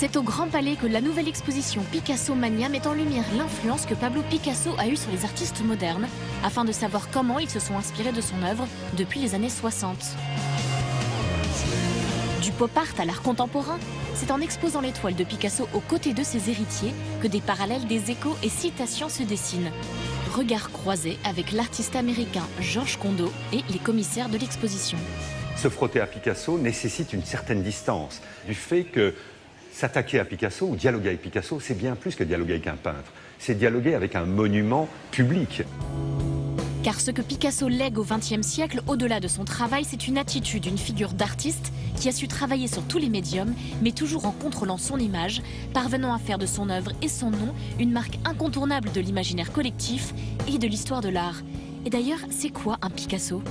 C'est au Grand Palais que la nouvelle exposition Picasso Mania met en lumière l'influence que Pablo Picasso a eue sur les artistes modernes, afin de savoir comment ils se sont inspirés de son œuvre depuis les années 60. Du pop art à l'art contemporain, c'est en exposant les toiles de Picasso aux côtés de ses héritiers que des parallèles, des échos et citations se dessinent. Regard croisé avec l'artiste américain Georges Condo et les commissaires de l'exposition. Se frotter à Picasso nécessite une certaine distance, du fait que s'attaquer à Picasso ou dialoguer avec Picasso, c'est bien plus que dialoguer avec un peintre. C'est dialoguer avec un monument public. Car ce que Picasso lègue au XXe siècle, au-delà de son travail, c'est une attitude, une figure d'artiste qui a su travailler sur tous les médiums, mais toujours en contrôlant son image, parvenant à faire de son œuvre et son nom une marque incontournable de l'imaginaire collectif et de l'histoire de l'art. Et d'ailleurs, c'est quoi un Picasso ?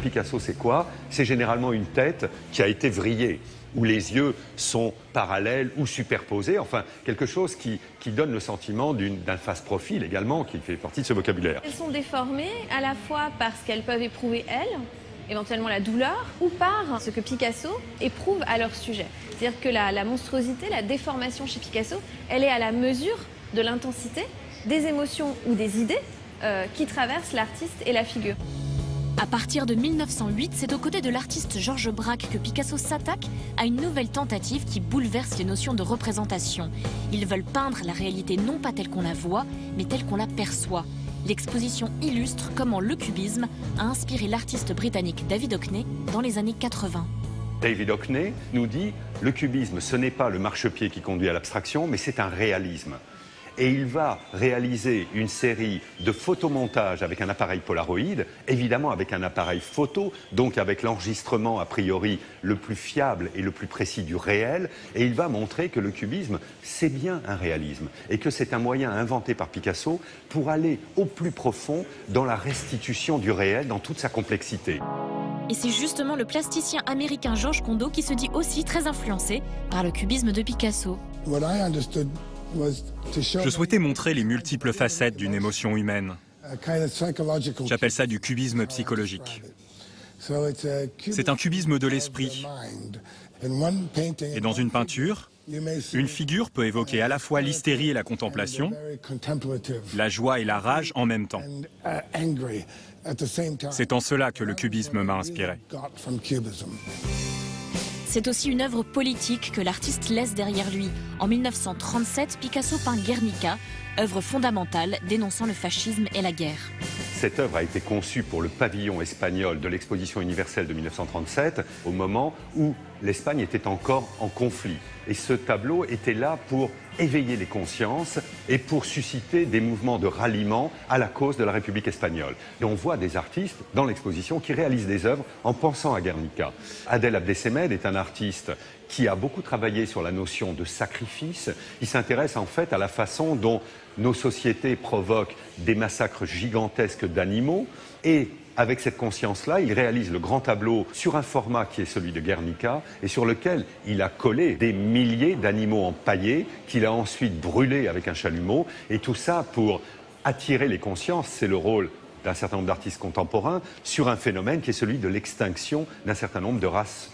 Picasso, c'est quoi? C'est généralement une tête qui a été vrillée, où les yeux sont parallèles ou superposés, enfin quelque chose qui donne le sentiment d'un face-profil également, qui fait partie de ce vocabulaire. Elles sont déformées à la fois parce qu'elles peuvent éprouver, elles, éventuellement la douleur, ou par ce que Picasso éprouve à leur sujet. C'est-à-dire que la monstruosité, la déformation chez Picasso, elle est à la mesure de l'intensité des émotions ou des idées qui traversent l'artiste et la figure. À partir de 1908, c'est aux côtés de l'artiste Georges Braque que Picasso s'attaque à une nouvelle tentative qui bouleverse les notions de représentation. Ils veulent peindre la réalité non pas telle qu'on la voit, mais telle qu'on la perçoit. L'exposition illustre comment le cubisme a inspiré l'artiste britannique David Hockney dans les années 80. David Hockney nous dit « Le cubisme, ce n'est pas le marchepied qui conduit à l'abstraction, mais c'est un réalisme ». Et il va réaliser une série de photomontages avec un appareil Polaroid, évidemment avec un appareil photo, donc avec l'enregistrement a priori le plus fiable et le plus précis du réel. Et il va montrer que le cubisme, c'est bien un réalisme et que c'est un moyen inventé par Picasso pour aller au plus profond dans la restitution du réel dans toute sa complexité. Et c'est justement le plasticien américain Georges Condo qui se dit aussi très influencé par le cubisme de Picasso. Je souhaitais montrer les multiples facettes d'une émotion humaine. J'appelle ça du cubisme psychologique. C'est un cubisme de l'esprit. Et dans une peinture, une figure peut évoquer à la fois l'hystérie et la contemplation, la joie et la rage en même temps. C'est en cela que le cubisme m'a inspiré. C'est aussi une œuvre politique que l'artiste laisse derrière lui. En 1937, Picasso peint Guernica, œuvre fondamentale dénonçant le fascisme et la guerre. Cette œuvre a été conçue pour le pavillon espagnol de l'exposition universelle de 1937, au moment où l'Espagne était encore en conflit. Et ce tableau était là pour éveiller les consciences et pour susciter des mouvements de ralliement à la cause de la République espagnole. Et on voit des artistes dans l'exposition qui réalisent des œuvres en pensant à Guernica. Adel Abdesemed est un artiste qui a beaucoup travaillé sur la notion de sacrifice. Il s'intéresse en fait à la façon dont nos sociétés provoquent des massacres gigantesques d'animaux. Et avec cette conscience-là, il réalise le grand tableau sur un format qui est celui de Guernica et sur lequel il a collé des milliers d'animaux empaillés qu'il a ensuite brûlés avec un chalumeau. Et tout ça pour attirer les consciences, c'est le rôle d'un certain nombre d'artistes contemporains, sur un phénomène qui est celui de l'extinction d'un certain nombre de races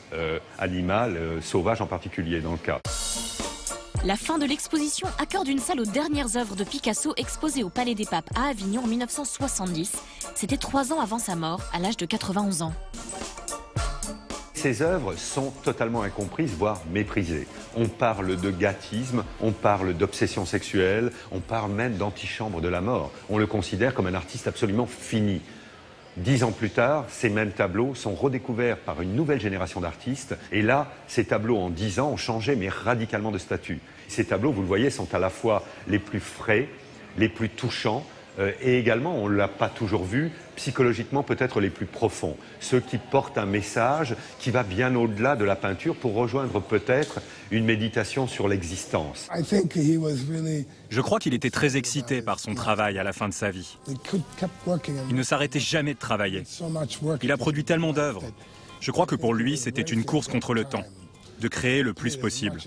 animales, sauvages en particulier dans le cas. La fin de l'exposition accorde une salle aux dernières œuvres de Picasso exposées au Palais des Papes à Avignon en 1970. C'était 3 ans avant sa mort, à l'âge de 91 ans. Ces œuvres sont totalement incomprises, voire méprisées. On parle de gâtisme, on parle d'obsession sexuelle, on parle même d'antichambre de la mort. On le considère comme un artiste absolument fini. 10 ans plus tard, ces mêmes tableaux sont redécouverts par une nouvelle génération d'artistes. Et là, ces tableaux en 10 ans ont changé, mais radicalement de statut. Ces tableaux, vous le voyez, sont à la fois les plus frais, les plus touchants, et également, on ne l'a pas toujours vu, psychologiquement peut-être les plus profonds. Ceux qui portent un message qui va bien au-delà de la peinture pour rejoindre peut-être une méditation sur l'existence. Je crois qu'il était très excité par son travail à la fin de sa vie. Il ne s'arrêtait jamais de travailler. Il a produit tellement d'œuvres. Je crois que pour lui, c'était une course contre le temps, de créer le plus possible.